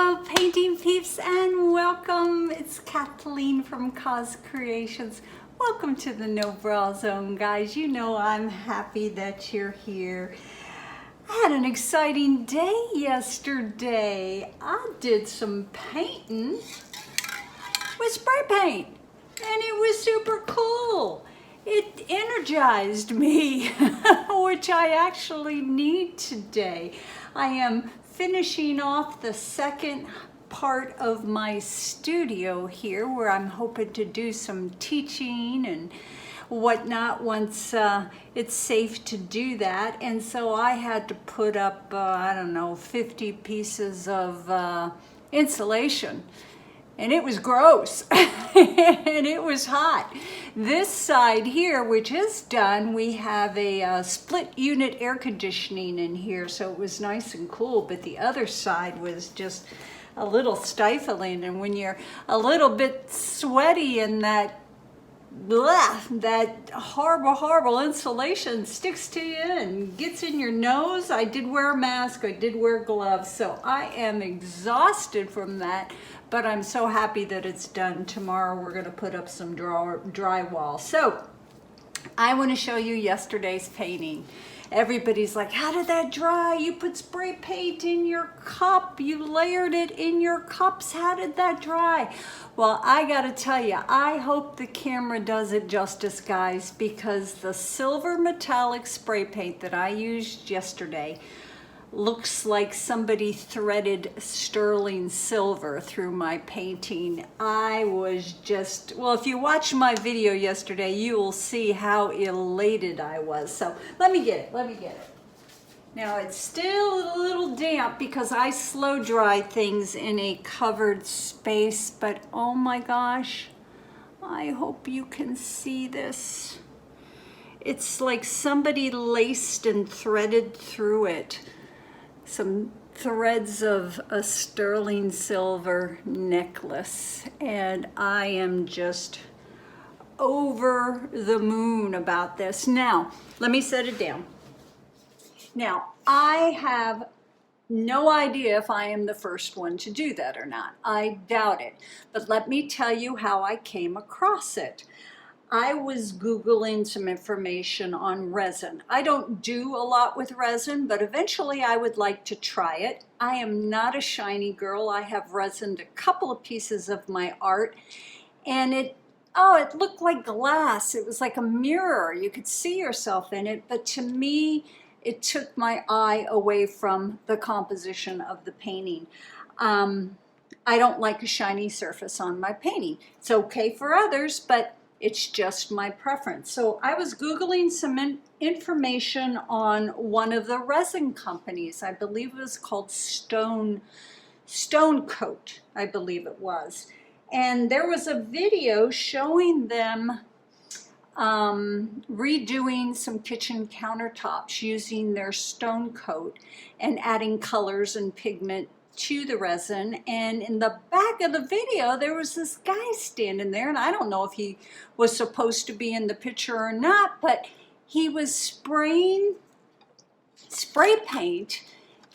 Hello painting peeps and welcome. It's Kathleen from COZ Creations. Welcome to the No Bra Zone, guys. You know I'm happy that you're here. I had an exciting day yesterday. I did some painting with spray paint and it was super cool. It energized me, which I actually need today. I am finishing off the second part of my studio here where I'm hoping to do some teaching and whatnot once it's safe to do that. And so I had to put up, I don't know, 50 pieces of insulation. And it was gross and it was hot. This side here, which is done, we have a split unit air conditioning in here, so it was nice and cool, but the other side was just a little stifling. And when you're a little bit sweaty and that horrible insulation sticks to you and gets in your nose. I did wear a mask, I did wear gloves, so I am exhausted from that, but I'm so happy that it's done. Tomorrow we're gonna put up some drywall. So I want to show you yesterday's painting. Everybody's like, how did that dry? You put spray paint in your cup. You layered it in your cups. How did that dry? Well, I gotta tell you, I hope the camera does it justice, guys, because the silver metallic spray paint that I used yesterday looks like somebody threaded sterling silver through my painting. I was just, well, if you watch my video yesterday, you will see how elated I was. So let me get it. Now it's still a little damp because I slow dry things in a covered space, but oh my gosh, I hope you can see this. It's like somebody laced and threaded through it some threads of a sterling silver necklace, and I am just over the moon about this. Now, let me set it down. Now, I have no idea if I am the first one to do that or not. I doubt it, but let me tell you how I came across it. I was Googling some information on resin. I don't do a lot with resin, but eventually I would like to try it. I am not a shiny girl. I have resined a couple of pieces of my art, and it looked like glass. It was like a mirror. You could see yourself in it, but to me, it took my eye away from the composition of the painting. I don't like a shiny surface on my painting. It's okay for others, but it's just my preference. So I was Googling some information on one of the resin companies. I believe it was called Stone Coat, I believe it was. And there was a video showing them redoing some kitchen countertops using their Stone Coat and adding colors and pigment to the resin. And in the back of the video there was this guy standing there, and I don't know if he was supposed to be in the picture or not, but he was spraying spray paint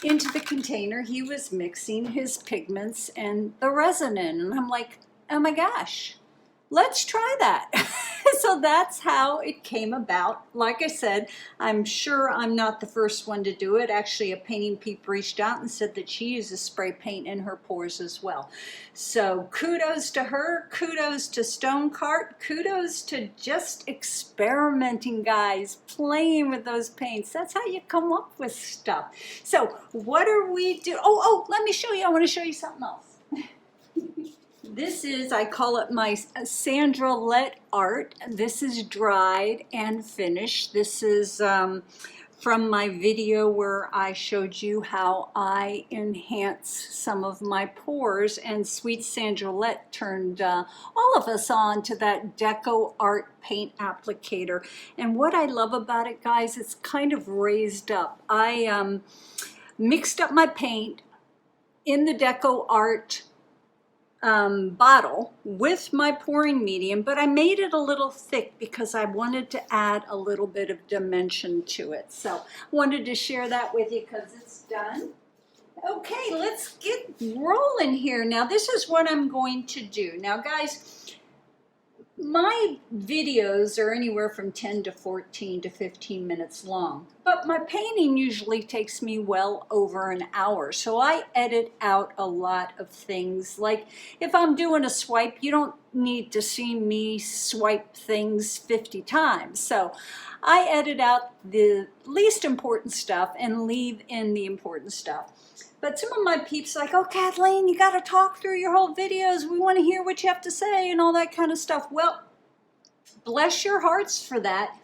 into the container. He was mixing his pigments and the resin in, and I'm like, oh my gosh, let's try that. So that's how it came about. Like I said, I'm sure I'm not the first one to do it. Actually, a painting peep reached out and said that she uses spray paint in her pours as well. So kudos to her, kudos to Stonecoat, kudos to just experimenting, guys, playing with those paints. That's how you come up with stuff. So what are we doing? Oh, let me show you. I want to show you something else. This is, I call it my Sandra Let art. This is dried and finished. This is from my video where I showed you how I enhance some of my pours, and sweet Sandra Let turned all of us on to that DecoArt paint applicator. And what I love about it, guys, it's kind of raised up. I mixed up my paint in the DecoArt bottle with my pouring medium, but I made it a little thick because I wanted to add a little bit of dimension to it. So I wanted to share that with you because it's done. Okay, let's get rolling here. Now this is what I'm going to do. Now guys, my videos are anywhere from 10 to 14 to 15 minutes long, but my painting usually takes me well over an hour. So I edit out a lot of things. Like if I'm doing a swipe, you don't need to see me swipe things 50 times. So I edit out the least important stuff and leave in the important stuff. But some of my peeps are like, oh, Kathleen, you got to talk through your whole videos. We want to hear what you have to say and all that kind of stuff. Well, bless your hearts for that.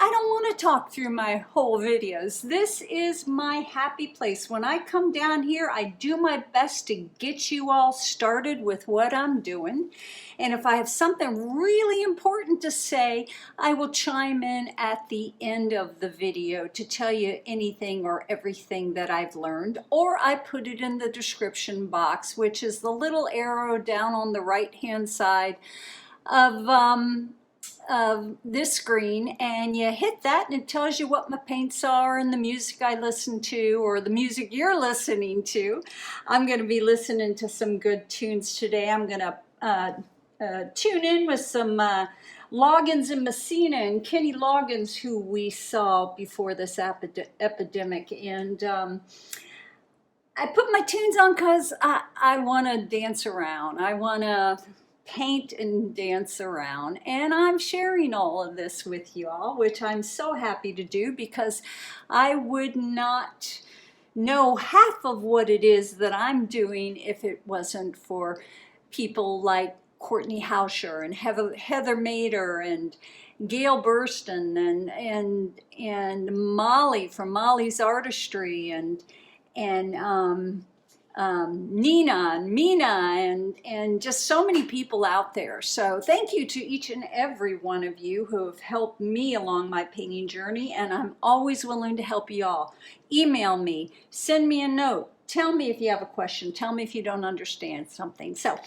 I don't want to talk through my whole videos. This is my happy place. When I come down here, I do my best to get you all started with what I'm doing. And if I have something really important to say, I will chime in at the end of the video to tell you anything or everything that I've learned, or I put it in the description box, which is the little arrow down on the right-hand side of this screen, and you hit that and it tells you what my paints are and the music I listen to or the music you're listening to. I'm going to be listening to some good tunes today. I'm going to tune in with some Loggins and Messina and Kenny Loggins, who we saw before this epidemic. And I put my tunes on because I want to dance around. I want to paint and dance around, and I'm sharing all of this with you all, which I'm so happy to do, because I would not know half of what it is that I'm doing if it wasn't for people like Courtney Hauscher and Heather Mader and Gail Burston and Molly from Molly's Artistry and Nina and Mina and just so many people out there. So thank you to each and every one of you who have helped me along my painting journey, and I'm always willing to help you all. Email me, send me a note, tell me if you have a question, tell me if you don't understand something. So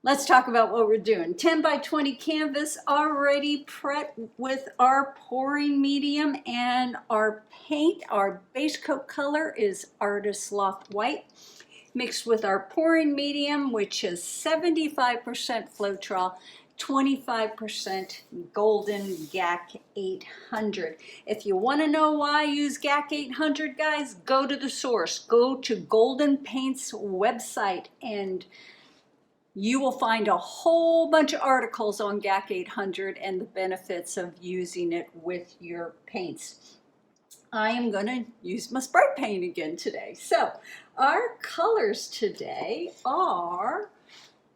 let's talk about what we're doing. 10 by 20 canvas already prepped with our pouring medium and our paint. Our base coat color is Artist Loft White, mixed with our pouring medium, which is 75% Floetrol, 25% Golden GAC 800. If you want to know why I use GAC 800, guys, go to the source. Go to Golden Paint's website, and you will find a whole bunch of articles on GAC 800 and the benefits of using it with your paints. I am going to use my spray paint again today. So our colors today are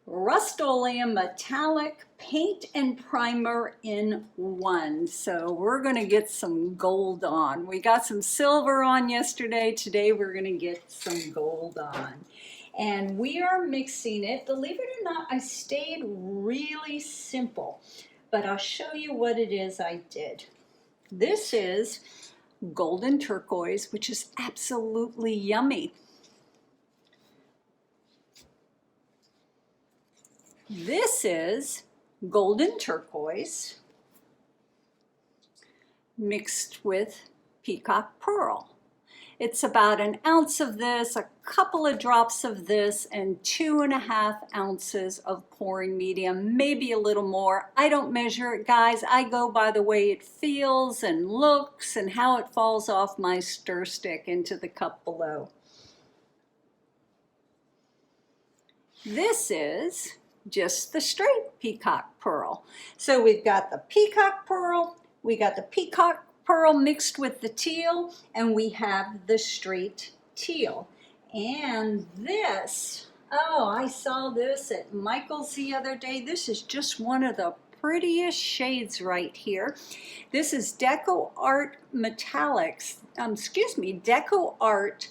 Rustoleum Metallic Paint and Primer in one. So we're going to get some gold on. We got some silver on yesterday. Today we're going to get some gold on. And we are mixing it. Believe it or not, I stayed really simple, but I'll show you what it is I did. This is Golden Turquoise, which is absolutely yummy. This is Golden Turquoise mixed with Peacock Pearl. It's about an ounce of this, a couple of drops of this, and 2.5 ounces of pouring medium, maybe a little more. I don't measure it, guys. I go by the way it feels and looks and how it falls off my stir stick into the cup below. This is just the straight Peacock Pearl. So we've got the Peacock Pearl, we got the Peacock Pearl mixed with the teal, and we have the straight teal. And this, oh, I saw this at Michael's the other day. This is just one of the prettiest shades right here. This is DecoArt Metallics, DecoArt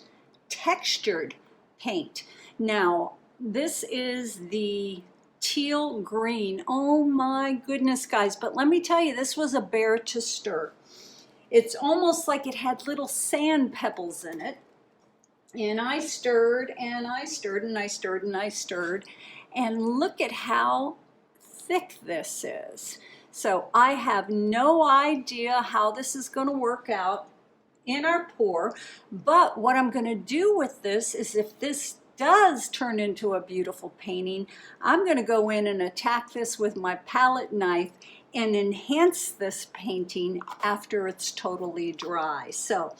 Textured Paint. Now, this is the teal green. Oh my goodness, guys, but let me tell you, this was a bear to stir. It's almost like it had little sand pebbles in it. And I stirred and I stirred and I stirred and I stirred. And look at how thick this is. So I have no idea how this is going to work out. in our pour. But what I'm going to do with this is, if this does turn into a beautiful painting, I'm going to go in and attack this with my palette knife and enhance this painting after it's totally dry. So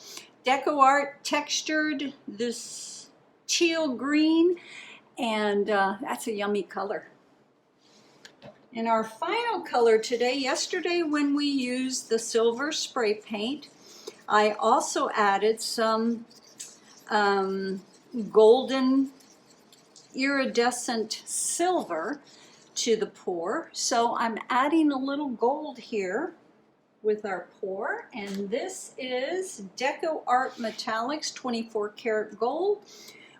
DecoArt textured this teal green, and that's a yummy color. And our final color today, yesterday when we used the silver spray paint, I also added some golden iridescent silver to the pour. So I'm adding a little gold here with our pour, and this is DecoArt Metallics 24 karat gold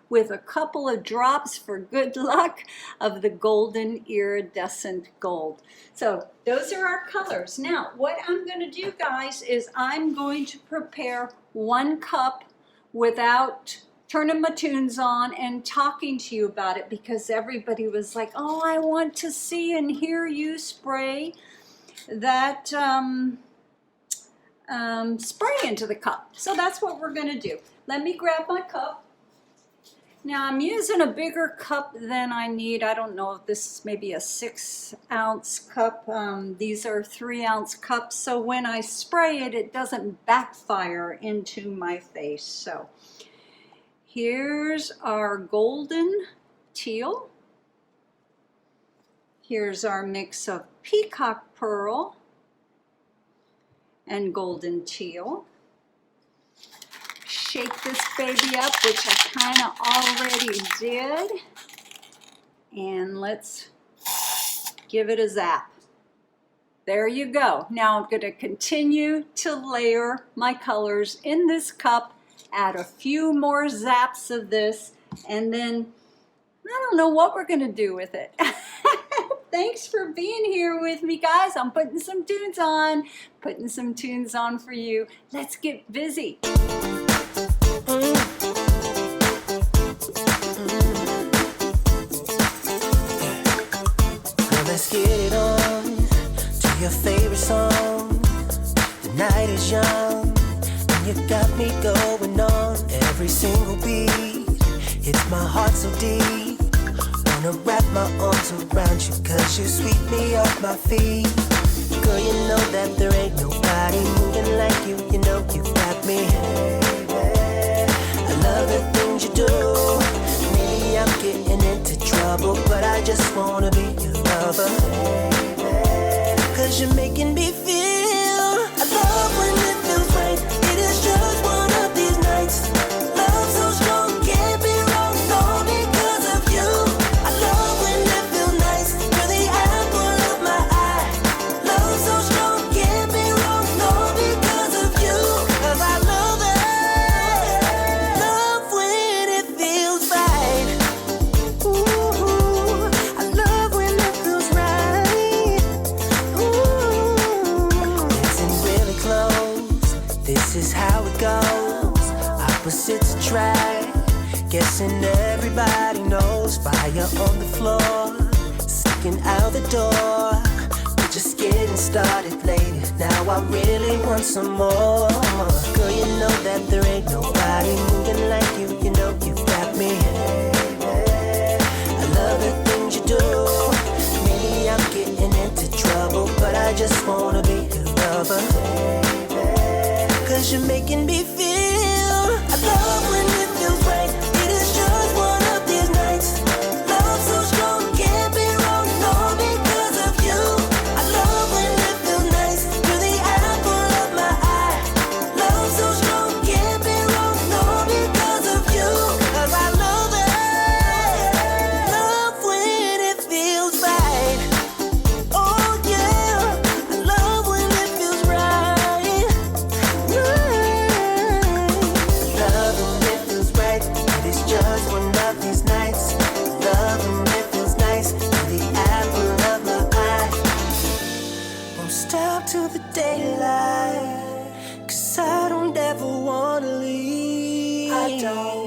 with a couple of drops for good luck of the golden iridescent gold. So those are our colors. Now what I'm going to do, guys, is I'm going to prepare 1 cup without turning my tunes on and talking to you about it, because everybody was like, oh, I want to see and hear you spray that spray into the cup. So that's what we're going to do. Let me grab my cup. Now I'm using a bigger cup than I need. I don't know if this is maybe a 6-ounce cup. These are 3-ounce cups, so when I spray it, it doesn't backfire into my face. So here's our golden teal. Here's our mix of peacock pearl and golden teal. Shake this baby up, which I kind of already did. And let's give it a zap. There you go. Now I'm going to continue to layer my colors in this cup, add a few more zaps of this, and then I don't know what we're going to do with it. Thanks for being here with me, guys. I'm putting some tunes on for you. Let's get busy. Let's get it on to your favorite song. The night is young and you got me going on. Every single beat hits my heart so deep. Wanna wrap my arms around you, cause you sweep me off my feet. Girl, you know that there ain't nobody moving like you. You know you got me. I love the things you do. Maybe I'm getting into trouble, but I just wanna be your lover. Cause you're making me feel. I love when it feels right. It is just one of these nights. Love so strong, can't be wrong, all because of you. I love when it feels nice. You're the apple of my eye. Love so strong, can't be wrong, all because of you. Cause I love it. Love when it feels right. Ooh, I love when it feels right. Ooh, dancing really close. This is how it goes. Opposites attract. Guessing everybody knows. Fire on the floor, sticking out the door. We're just getting started, lady. Now I really want some more. Girl, you know that there ain't nobody moving like you. You know you got me. I love the things you do. Maybe I'm getting into trouble, but I just wanna be your lover. Cause you're making me feel. I love when it feels right. It is just one of these nights. Love so strong, can't be wrong, all because of you. I love when it feels nice. You're the apple of my eye. Love so strong, can't be wrong, all because of you. Cause I love it. Love when it feels right. Oh yeah, I love when it feels right. Love when it feels right. It is just one of these nights. Love when it feels nice. You're the apple of my eye. Won't stop till the daylight. Cause I don't ever wanna leave. I don't